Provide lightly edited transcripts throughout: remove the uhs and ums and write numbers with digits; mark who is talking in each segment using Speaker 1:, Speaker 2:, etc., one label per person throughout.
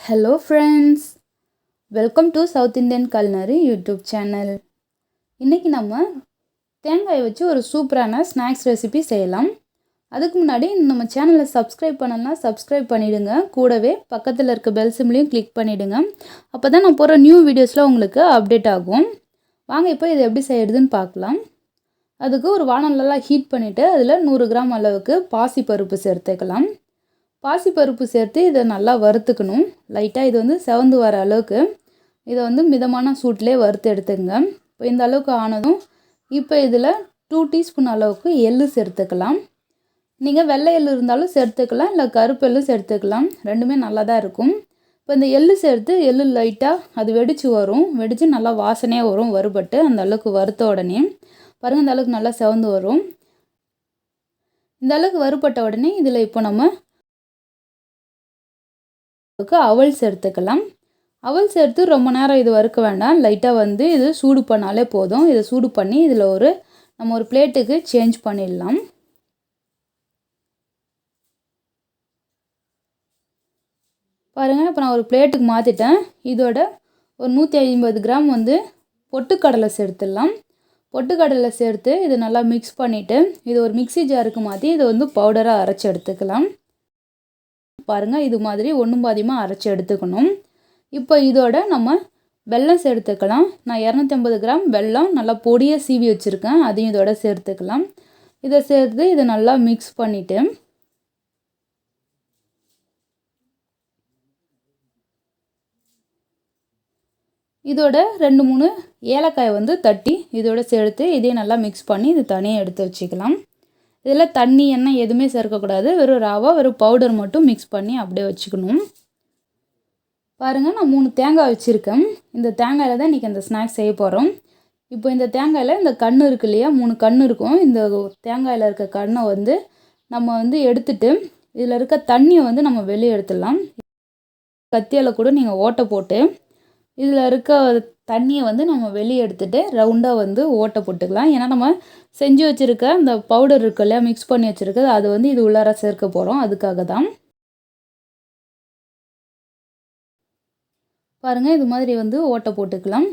Speaker 1: Hello friends, welcome to South Indian Culinary YouTube channel. இன்னைக்கு நம்ம தேங்காய் வச்சு ஒரு சூப்பரான ஸ்நாக்ஸ் ரெசிபி செய்யலாம். அதுக்கு முன்னாடி நம்ம சேனலை சப்ஸ்கிரைப் பண்ணலனா சப்ஸ்கிரைப் பண்ணிடுங்க. கூடவே பக்கத்தில் இருக்க பெல் சிம்பலையும் கிளிக் பண்ணிடுங்க. அப்பதான் நான் போற நியூ வீடியோஸ்ல உங்களுக்கு அப்டேட் ஆகும். வாங்க இப்போ இது எப்படி செய்யறதுன்னு பார்க்கலாம். அதுக்கு ஒரு வாணல்ல ஹீட் பண்ணிட்டு அதில் 100 கிராம் அளவுக்கு பாசிப்பருப்பு சேர்த்துக்கலாம். பாசிப்பருப்பு சேர்த்து இதை நல்லா வறுத்துக்கணும். லைட்டாக இது வந்து செவந்து வர அளவுக்கு இதை வந்து மிதமான சூட்டிலே வறுத்து எடுத்துங்க. இப்போ இந்த அளவுக்கு ஆனதும் இப்போ இதில் 2 டீஸ்பூன் அளவுக்கு எள்ளு சேர்த்துக்கலாம். நீங்கள் வெள்ளை எள்ளு இருந்தாலும் சேர்த்துக்கலாம், இல்லை கருப்பு எள்ளு சேர்த்துக்கலாம். ரெண்டுமே நல்லா தான் இருக்கும். இப்போ இந்த எள்ளு சேர்த்து எள்ளு லைட்டாக அது வெடித்து வரும். வெடித்து நல்லா வாசனையாக வரும். வறுபட்டு அந்த அளவுக்கு வறுத்த உடனே பாருங்கள், இந்த அளவுக்கு நல்லா செவந்து வரும். இந்த அளவுக்கு வறுபட்ட உடனே இதில் இப்போ நம்ம அவல் சேர்த்துக்கலாம். அவல் சேர்த்து ரொம்ப நேரம் இது வறுக்க வேண்டாம். லைட்டாக வந்து இது சூடு பண்ணாலே போதும். இதை சூடு பண்ணி இதில் நம்ம ஒரு பிளேட்டுக்கு சேஞ்ச் பண்ணிடலாம். பாருங்கள், இப்போ நான் ஒரு பிளேட்டுக்கு மாற்றிட்டேன். இதோட ஒரு 150 கிராம் வந்து பொட்டுக்கடலை சேர்த்துடலாம். பொட்டுக்கடலை சேர்த்து இதை நல்லா மிக்ஸ் பண்ணிவிட்டு இது ஒரு மிக்ஸி ஜாருக்கு மாற்றி இதை வந்து பவுடராக அரைச்சி எடுத்துக்கலாம். பாருங்கள், இது மாதிரி ஒன்றும் பாதியமாக அரைச்சி எடுத்துக்கணும். இப்போ இதோட நம்ம வெல்லம் சேர்த்துக்கலாம். நான் 250 கிராம் வெல்லம் நல்லா பொடியாக சீவி வச்சுருக்கேன். அதையும் இதோட சேர்த்துக்கலாம். இதை சேர்த்து இதை நல்லா மிக்ஸ் பண்ணிவிட்டு இதோட 2-3 ஏலக்காய் வந்து தட்டி இதோட சேர்த்து இதையும் நல்லா மிக்ஸ் பண்ணி இது தனியாக எடுத்து வச்சுக்கலாம். இதில் தண்ணி எண்ணெய் எதுவுமே சேர்க்கக்கூடாது. வெறும் ராவாக வெறும் பவுடர் மட்டும் மிக்ஸ் பண்ணி அப்படியே வச்சுக்கணும். பாருங்கள், நான் 3 தேங்காய் வச்சுருக்கேன். இந்த தேங்காயில் தான் இன்றைக்கி அந்த ஸ்நாக்ஸ் செய்ய போகிறோம். இப்போ இந்த தேங்காயில் இந்த கன்று இருக்கு இல்லையா, 3 கன்று இருக்கும். இந்த தேங்காயில் இருக்க கண்ணை வந்து நம்ம வந்து எடுத்துட்டு இதில் இருக்க தண்ணியை வந்து நம்ம வெளியே எடுத்துடலாம். கத்தியால் கூட நீங்கள் ஓட்டை போட்டு இதில் இருக்க தண்ணியை வந்து நம்ம வெளியே எடுத்துகிட்டு ரவுண்டாக வந்து ஓட்டை போட்டுக்கலாம். ஏன்னா நம்ம செஞ்சு வச்சுருக்க அந்த பவுடர் இருக்கு இல்லையா, மிக்ஸ் பண்ணி வச்சுருக்கிறது அது வந்து இது உள்ளார சேர்க்க போகிறோம். அதுக்காக தான். பாருங்கள், இது மாதிரி வந்து ஓட்டை போட்டுக்கலாம்.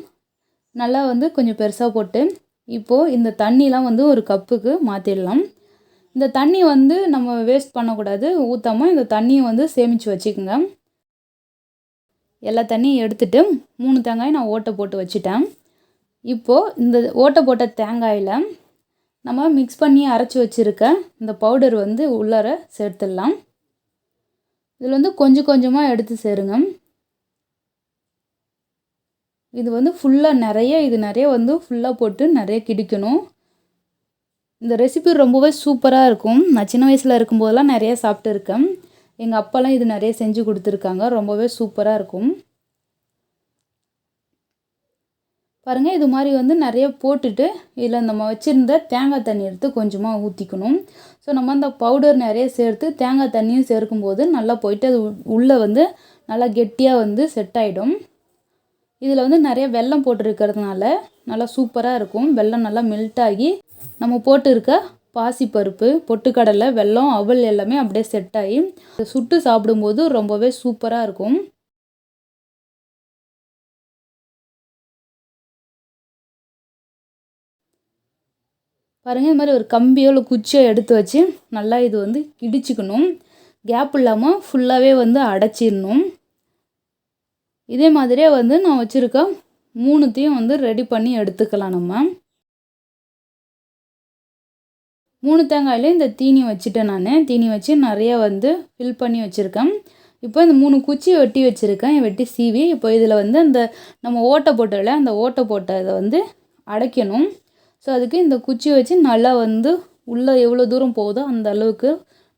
Speaker 1: நல்லா வந்து கொஞ்சம் பெருசாக போட்டு இப்போது இந்த தண்ணிலாம் வந்து ஒரு கப்புக்கு மாற்றிடலாம். இந்த தண்ணி வந்து நம்ம வேஸ்ட் பண்ணக்கூடாது. ஊற்றாமல் இந்த தண்ணியை வந்து சேமித்து வச்சுக்கோங்க. எல்லா தண்ணியும் எடுத்துகிட்டு 3 தேங்காய் நான் ஓட்டை போட்டு வச்சுட்டேன். இப்போது இந்த ஓட்டை போட்ட தேங்காயில் நம்ம மிக்ஸ் பண்ணி அரைச்சி வச்சுருக்க இந்த பவுடர் வந்து உள்ளார சேர்த்துடலாம். இதில் வந்து கொஞ்சம் கொஞ்சமாக எடுத்து சேருங்க. இது வந்து ஃபுல்லாக நிறைய வந்து ஃபுல்லாக போட்டு நிறைய கிடிக்கணும். இந்த ரெசிபி ரொம்பவே சூப்பராக இருக்கும். நான் சின்ன வயசில் இருக்கும்போதெல்லாம் நிறைய சாப்பிட்டுருக்கேன். எங்கள் அப்பாலாம் இது நிறைய செஞ்சு கொடுத்துருக்காங்க. ரொம்பவே சூப்பராக இருக்கும். பாருங்கள், இது மாதிரி வந்து நிறைய போட்டுட்டு இதில் நம்ம வச்சுருந்த தேங்காய் தண்ணி எடுத்து கொஞ்சமாக ஊற்றிக்கணும். ஸோ நம்ம அந்த பவுடர் நிறைய சேர்த்து தேங்காய் தண்ணியும் சேர்க்கும்போது நல்லா போயிட்டு அது உள்ளே வந்து நல்லா கெட்டியாக வந்து செட் ஆகிடும். இதில் வந்து நிறைய வெல்லம் போட்டிருக்கிறதுனால நல்லா சூப்பராக இருக்கும். வெல்லம் நல்லா மெல்ட் ஆகி நம்ம போட்டிருக்க பாசிப்பருப்பு, பொட்டுக்கடலை, வெல்லம், அவல் எல்லாமே அப்படியே செட் ஆகி சுட்டு சாப்பிடும்போது ரொம்பவே சூப்பராக இருக்கும். பாருங்கள், இது மாதிரி ஒரு கம்பியோ இல்லை குச்சியோ எடுத்து வச்சு நல்லா இது வந்து இடிச்சுக்கணும். கேப் இல்லாமல் ஃபுல்லாகவே வந்து அடைச்சிடணும். இதே மாதிரியே வந்து நான் வச்சுருக்க 3த்தையும் வந்து ரெடி பண்ணி எடுத்துக்கலாம். நம்ம 3 தேங்காயிலையும் இந்த தீனி வச்சுட்டேன். நான் தீனி வச்சு நிறைய வந்து ஃபில் பண்ணி வச்சுருக்கேன். இப்போ இந்த 3 குச்சி வெட்டி வச்சுருக்கேன். வெட்டி சீவி இப்போ இதில் வந்து அந்த நம்ம ஓட்டை போட்டதில் அந்த ஓட்டை போட்டதை வந்து அடைக்கணும். ஸோ அதுக்கு இந்த குச்சி வச்சு நல்லா வந்து உள்ளே எவ்வளோ தூரம் போகுதோ அந்த அளவுக்கு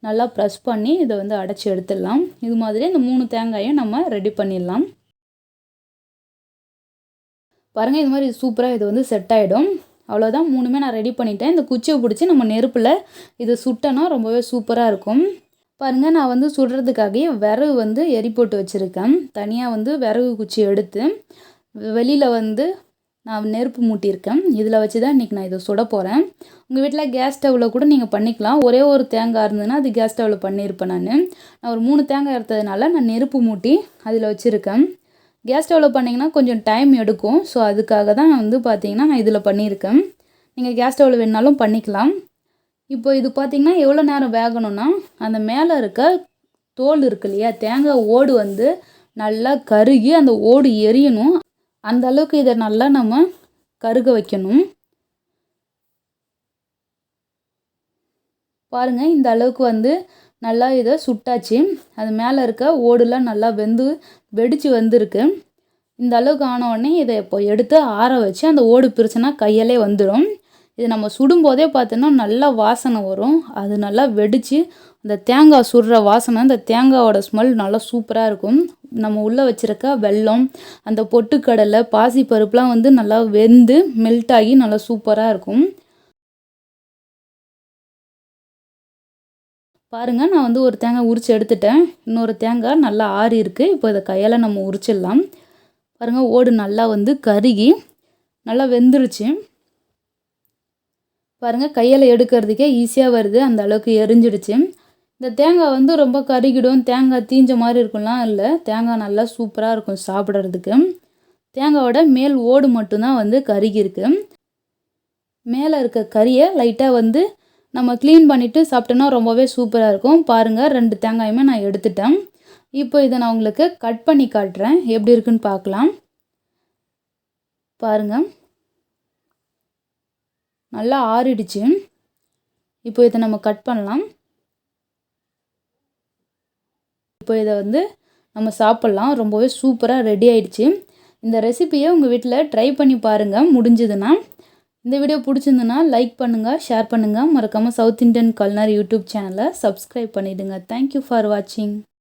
Speaker 1: நல்லா ப்ரெஸ் பண்ணி இதை வந்து அடைச்சி எடுத்துடலாம். இது மாதிரி இந்த 3 தேங்காயும் நம்ம ரெடி பண்ணிடலாம். பாருங்கள், இது மாதிரி சூப்பராக இது வந்து செட் ஆகிடும். அவ்வளோதான், 3மே நான் ரெடி பண்ணிட்டேன். இந்த குச்சியை பிடிச்சி நம்ம நெருப்பில் இதை சுட்டோன்னா ரொம்பவே சூப்பராக இருக்கும். பாருங்கள், நான் வந்து சுடுறதுக்காகவே விறகு வந்து எரி போட்டு வச்சுருக்கேன். தனியாக வந்து விறகு குச்சி எடுத்து வெளியில் வந்து நான் நெருப்பு மூட்டியிருக்கேன். இதில் வச்சு தான் இன்றைக்கி நான் இதை சுட போகிறேன். உங்கள் வீட்டில் கேஸ் ஸ்டவ்வில் கூட நீங்கள் பண்ணிக்கலாம். ஒரே ஒரு தேங்காய் இருந்ததுன்னா அது கேஸ் ஸ்டவ்வில் பண்ணியிருப்பேன். நான் ஒரு 3 தேங்காய் எடுத்ததுனால நான் நெருப்பு மூட்டி அதில் வச்சுருக்கேன். கேஸ் ஸ்டவ்வில் பண்ணிங்கன்னா கொஞ்சம் டைம் எடுக்கும். ஸோ அதுக்காக தான் பார்த்திங்கன்னா நான் இதில் பண்ணியிருக்கேன். நீங்கள் கேஸ் ஸ்டவ்வில் வேணுனாலும் பண்ணிக்கலாம். இப்போ இது பார்த்திங்கன்னா எவ்வளோ நேரம் வேகணும்னா, அந்த மேலே இருக்க தோல் இருக்கு இல்லையா, தேங்காய் ஓடு நல்லா கருகி அந்த ஓடு எரியணும். அந்த அளவுக்கு இதை நல்லா நம்ம கருக வைக்கணும். பாருங்கள், இந்த அளவுக்கு நல்லா இதை சுட்டாச்சு. அது மேலே இருக்க ஓடுலாம் நல்லா வெடித்து வந்திருக்கு. இந்த அளவுக்கு ஆன உடனே இதை இப்போ எடுத்து ஆற வச்சு அந்த ஓடு பிரிச்சுனா கையாலே வந்துடும். இது நம்ம சுடும்போதே பார்த்தோன்னா நல்லா வாசனை வரும். அது நல்லா வெடித்து அந்த தேங்காய் சுடுற வாசனை, அந்த தேங்காயோட ஸ்மெல் நல்லா சூப்பராக இருக்கும். நம்ம உள்ளே வச்சுருக்க வெல்லம், அந்த பொட்டுக்கடலை, பாசிப்பருப்புலாம் நல்லா வெந்து மெல்ட் ஆகி நல்லா சூப்பராக இருக்கும். பாருங்கள், நான் ஒரு தேங்காய் உரித்து எடுத்துட்டேன். இன்னொரு தேங்காய் நல்லா ஆறி இருக்குது. இப்போ இதை கையால் நம்ம உரிச்சிடலாம். பாருங்கள், ஓடு நல்லா கருகி நல்லா வெந்துருச்சு. பாருங்கள், கையில் எடுக்கிறதுக்கே ஈஸியாக வருது. அந்த அளவுக்கு எரிஞ்சிடுச்சு. இந்த தேங்காய் ரொம்ப கருகிடும், தேங்காய் தீஞ்ச மாதிரி இருக்கும்லாம் இல்லை. தேங்காய் நல்லா சூப்பராக இருக்கும் சாப்பிட்றதுக்கு. தேங்காயோட மேல் ஓடு மட்டும்தான் கருகிருக்கு. மேலே இருக்க கறியை லைட்டாக நம்ம க்ளீன் பண்ணிவிட்டு சாப்பிட்டோன்னா ரொம்பவே சூப்பராக இருக்கும். பாருங்கள், 2 தேங்காயுமே நான் எடுத்துட்டேன். இப்போ இதை நான் உங்களுக்கு கட் பண்ணி காட்டுறேன், எப்படி இருக்குன்னு பார்க்கலாம். பாருங்கள், நல்லா ஆறிடுச்சு. இப்போ இதை நம்ம கட் பண்ணலாம். இப்போ இதை நம்ம சாப்பிட்லாம். ரொம்பவே சூப்பராக ரெடி ஆயிடுச்சு. இந்த ரெசிபியை உங்கள் வீட்டில் ட்ரை பண்ணி பாருங்கள் முடிஞ்சதுன்னா. இந்த வீடியோ பிடிச்சிருந்துன்னா லைக் பண்ணுங்கள், ஷேர் பண்ணுங்கள். மறக்காமல் சவுத் இண்டியன் culinary யூடியூப் சேனலை சப்ஸ்கிரைப் பண்ணிவிடுங்க. தேங்க்யூ ஃபார் வாட்சிங்.